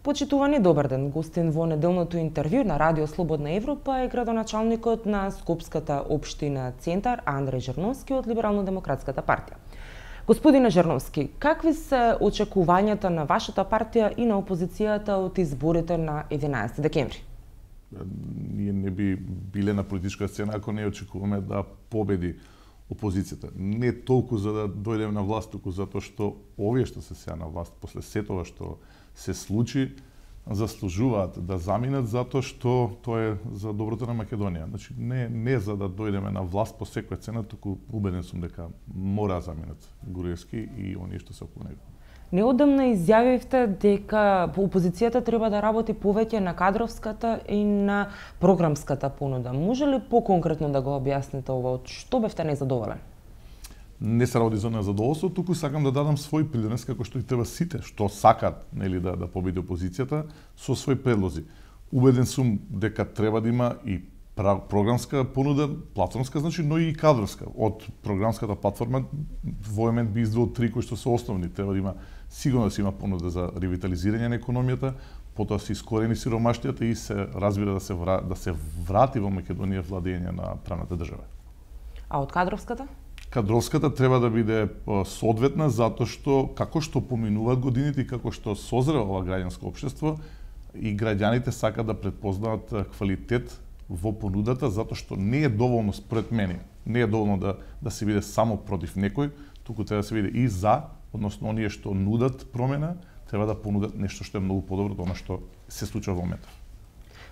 Почитувани, добар ден. Гостин во неделното интервју на Радио Слободна Европа е градоначалникот на Скопската општина Центар Андреј Жерновски од Либерално-демократската партија. Господине Жерновски, какви се очекувањата на вашата партија и на опозицијата од изборите на 11 декември? Ние не би биле на политичка сцена ако не очекуваме да победи опозицијата. Не толку за да дојдеме на власт, туку затоа што овие што се сега на власт после сетова што се случи, заслужуваат да заминат затоа што тоа е за доброто на Македонија. Значи не за да дојдеме на власт по секоја цена, туку убеден сум дека мора да заминат Груевски и оние што се околу него. Неодамна изјавивте дека опозицијата треба да работи повеќе на кадровската и на програмската понуда. Може ли поконкретно да го објасните ова? Од што бевте незадоволен? Не се роди за незадоволство, туку сакам да дадам свој придонес како што и треба сите што сакат да победи опозицијата со своји предлози. Убеден сум дека треба да има и програмска понуда, платформска значи, но и кадровска. Од програмската платформа во момент би издвоил три кои што се основни. Треба да има сигурно да се има понуда за ревитализирање на економијата, потоа се искорени сиромаштијата и се разбира да се врати во Македонија владење на правната држава. А од кадровската? Кадровската треба да биде соодветна затоа што како што поминуваат годините и како што созрева ова граѓанско општество и граѓаните сакаат да претпознаат квалитет во понудата затоа што не е доволно според мене, не е доволно да се биде само против некој, туку треба да се биде и за, односно оние што нудат промена, треба да понудат нешто што е многу подобро од она што се случува во моментов.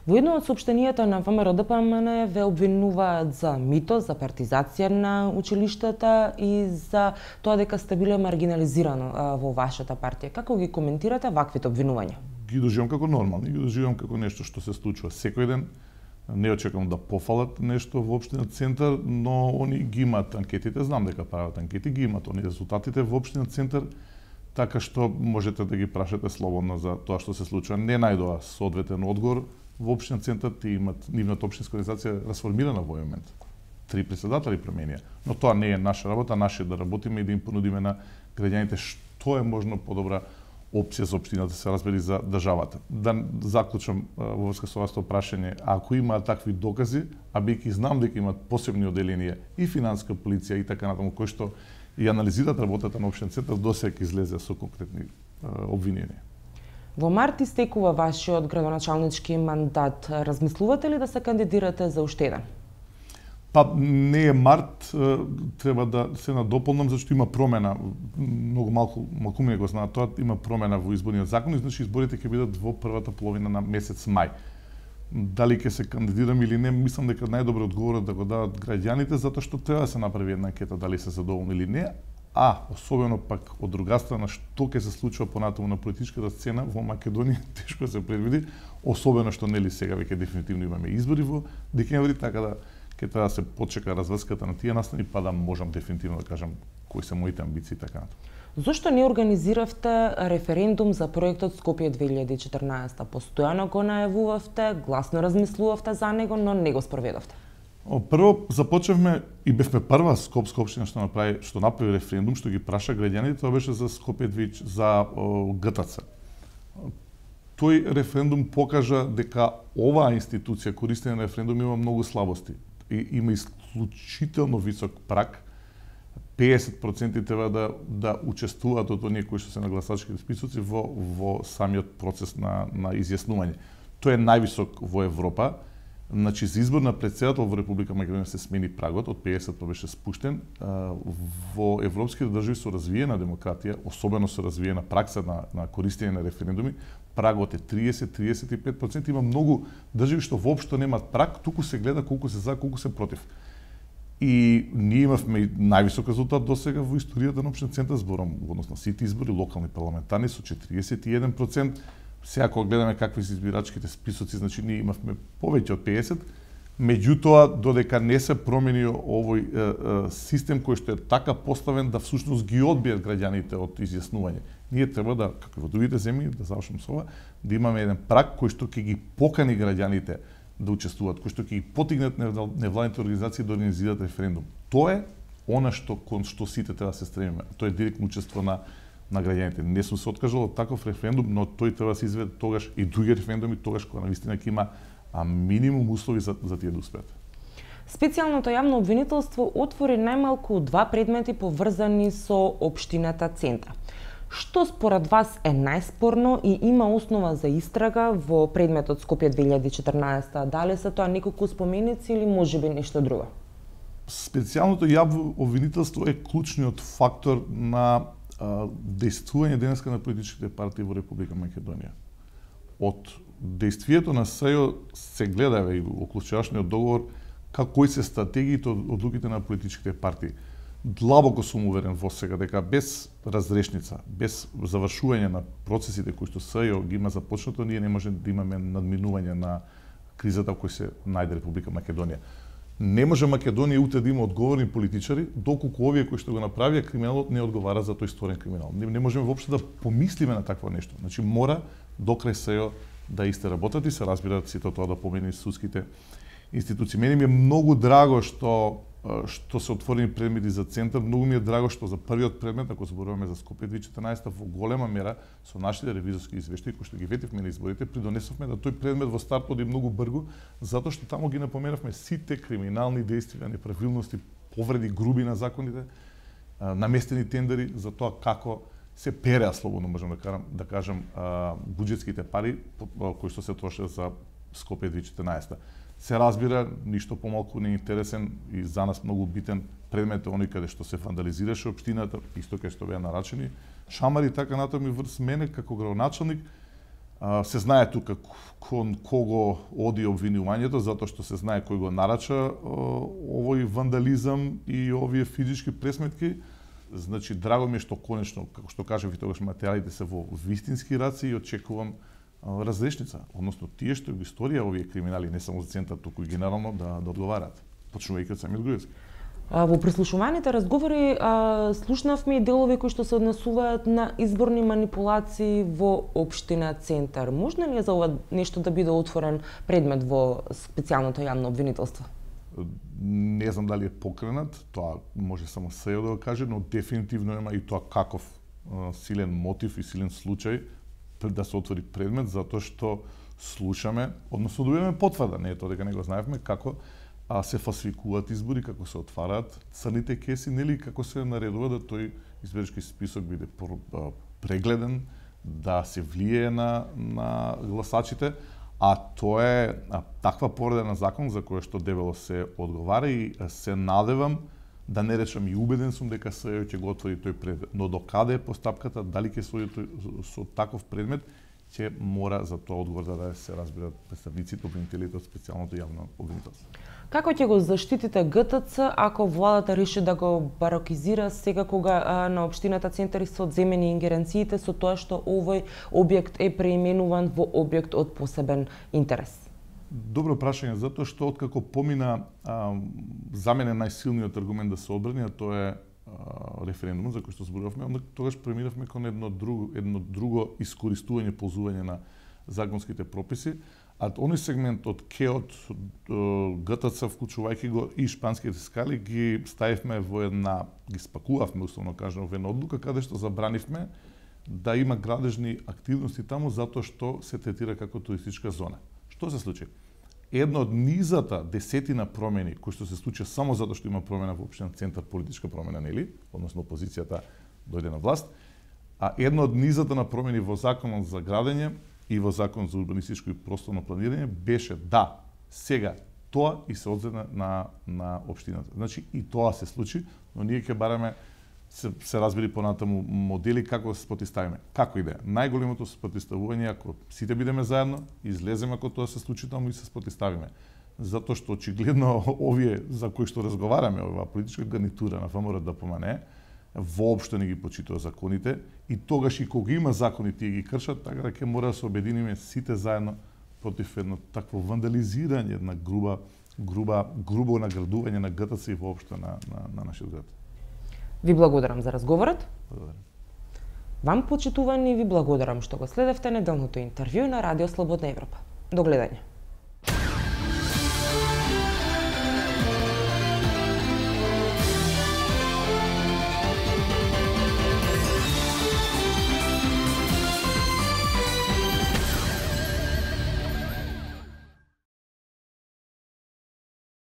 Во едно од соопштенијата на ВМРО-ДПМН ве обвинуваат за мито, за партизација на училиштата и за тоа дека сте биле маргинализирано во вашата партија. Како ги коментирате ваквите обвинувања? Ги доживам како нормални, ги доживам како нешто што се случува секој ден. Не очекувам да пофалат нешто во општина Центар, но они ги имаат анкетите, знам дека прават анкети, ги имаат они резултатите во општина Центар, така што можете да ги прашате слободно за тоа што се случува. Не најдоа соодветен одговор во општина Центар, ти имат нивната општинска организација расформирана во момент. 3 председатели променија, но тоа не е наша работа, наше да работиме и да им понудиме на граѓаните што е можно подобра опција за општината се разбери за државата. Да заклучам во врска со вашето прашање, ако има такви докази, а бидејќи знам дека имат посебни оделенија и финансиска полиција и така натаму кои што и анализираат работата на општина Центар, досега излезе со конкретни обвиненија. Во март истекува вашиот градоначалнички мандат. Размислувате ли да се кандидирате за уште еден? Па не е март, треба да се надополнам зашто има промена. Многу малку ми го знаат тоа, има промена во изборниот закон, и значи изборите ќе бидат во првата половина на месец мај. Дали ќе се кандидирам или не, мислам дека најдобро одговорот да го дадат граѓаните, затоа што треба да се направи една анкета дали се задоволни или не, а особено пак од друга страна што ќе се случува понатаму на политичката сцена во Македонија тешко се предвиди, особено што нели сега веќе дефинитивно имаме избори во декември, така да ќе треба да се почека разврската на тие настани, па да можам дефинитивно да кажам кои се моите амбиции и така натаму. Зошто не организиравте референдум за проектот Скопје 2014? Постојано го најавувавте, гласно размислувавте за него, но не го спроведовте. Прво започнавме и бевме прва скопска општина што направи референдум, што ги праша граѓаните, тоа беше за Скопје за ГТЦ. Тој референдум покажа дека оваа институција користење на референдум има многу слабости. И има исклучително висок праг. 50% треба да учествуваат од оние кои што се на гласачките списоци во самиот процес на изјаснување. Тој е највисок во Европа. Значи, за избор на председател во Република Македонија се смени прагот, од 50 беше спуштен. Во европските држави со развиена демократија, особено со развиена пракса на користење на референдуми, прагот е 30-35%. Има многу држави што воопшто немаат праг, туку се гледа колку се за, колку се против. И ние имавме највисок резултат досега во историјата на општина Центар, зборам во однос на сите избори, локални парламентарни со 41%. Сега кога гледаме какви се избирачките списоци, значи ние имавме повеќе од 50, меѓутоа додека не се промени овој систем кој што е така поставен да всушност ги одбијат граѓаните од изјаснување. Ние треба да, како во другите земји, да завршам со ова, да имаме еден праг кој што ќе ги покани граѓаните да учествуваат, кој што ќе ги потигнат невладните организации да организираат референдум. Тоа е она кон што сите треба да се стремиме. Тоа е директно учество на на граѓаните. Не сум се откажал од таков референдум, но тој треба да се изведе тогаш и други референдуми тогаш кога навистина ќе има минимум услови за тие да успеат. Специјалното јавно обвинителство отвори најмалку 2 предмети поврзани со општината Центар. Што според вас е најспорно и има основа за истрага во предметот Скопје 2014? Дали се тоа неколку споменици или можеби нешто друго? Специјалното јавно обвинителство е клучниот фактор на дејствување денеска на политичките партии во Република Македонија. Од дејствието на СЈО се гледа и оклучувачниот договор кои се стратегиите од одлуките на политичките партии. Длабоко сум уверен во сега дека без разрешница, без завршување на процесите кои што СЈО ги има започнато, ние не можеме да имаме надминување на кризата во која се најде Република Македонија. Не може Македонија утре да има одговорни политичари, доколку овие кои што го направија криминалот не одговара за тој сторен криминал. Не можеме воопшто да помислиме на такво нешто. Значи мора до крај СЈО да исте работат и се разбира сите тоа да помени судските институции. Мене ми е многу драго што се отворени предмети за Центар, многу ми е драго што за првиот предмет, ако зборуваме за Скопје 2014, во голема мера со нашите ревизорски извештаи кои што ги ветивме на изборите, придонесовме да тој предмет во старт оди многу брзо, затоа што таму ги напоменавме сите криминални дејствија, неправилности, повреди груби на законите, наместени тендери за тоа како се переа, слободно можам да кажам, буџетските пари кои што се трошат за Скопје 2014. Се разбира, ништо помалку не интересен и за нас многу битен предмет е оној каде што се вандализираше општината, исто кај што беа нарачени шамари, така натаму и врз мене како градоначалник. Се знае тука кон кого оди обвинувањето, затоа што се знае кој го нарача овој вандализам и овие физички пресметки. Значи, драго ми е што конечно, како што кажав и тогаш, материјалите се во вистински раци и очекувам разрешница, односно тие што во историја овие криминали, не само за Центар, туку и генерално да одговараат, почнувајќи од самиот Груевски. Во прислушуваните разговори слушнавме и делови кои што се однесуваат на изборни манипулации во општина Центар. Можно ли е за ова нешто да биде отворен предмет во специјалното јавно обвинителство? Не знам дали е покренат, тоа може само СЈО да го каже, но дефинитивно има и тоа каков силен мотив и силен случај да се отвори предмет, затоа што слушаме, односно добиваме потврда, не е тоа дека не го знаевме, како се фалсификуваат избори, како се отвараат црните кеси, нели, како се наредува да тој избирачки список биде прегледен, да се влијае на гласачите, а тоа е таква повреда на закон за која што дебело се одговара и се надевам, да не речам и убеден сум дека СЈО ќе го отвори тој предмет. Но докаде е постапката, дали ќе се оди со таков предмет, ќе мора за тоа одговор да се разберат представниците, обвинителите од специјалното јавно обвинителство. Како ќе го заштитите ГТЦ ако владата реши да го барокизира сега кога на општината Центар се одземени ингеренциите со тоа што овој објект е преименуван во објект од посебен интерес? Добро прашање, затоа што откако помина за мене најсилниот аргумент да се одбрани, а тоа е референдумот за кој што зборувавме, onda тогаш преминавме кон едно друго искористување, ползување на законските прописи, а оној сегмент од КЕО-от, ГТЦ, вклучувајќи го и шпанските скали, ги ставивме во ги спакувавме, условно кажано, во една одлука, каде што забранивме да има градежни активности таму, затоа што се третира како туристичка зона. Што се случи? Една од низата десетина промени кои што се случи само затоа што има промена во општина Центар, политичка промена, нели, односно опозицијата дојде на власт, а една од низата на промени во законот за градење и во закон за урбанистичко и просторно планирање беше да сега тоа и се одземе на општината. Значи и тоа се случи, но ние ќе бараме се разбери понатаму модели како да се спротивставиме. Како иде? Најголемото спротивставување ако сите бидеме заедно, излеземе ако тоа се случи таму и се спротивставиме. Затоа што очигледно овие за кои што разговараме, оваа политичка гарнитура на ВМРО ДПМНЕ, воопшто не ги почитува законите и тогаш и кога има закони тие ги кршат, така да ќе мора да се обединиме сите заедно против едно такво вандализирање, една грубо наградување на ГТЦ и воопшто на нашиот град. Ви благодарам за разговорот. Благодарам. Вам, почитувани, ви благодарам што го следевте неделното интервју на Радио Слободна Европа. До гледање.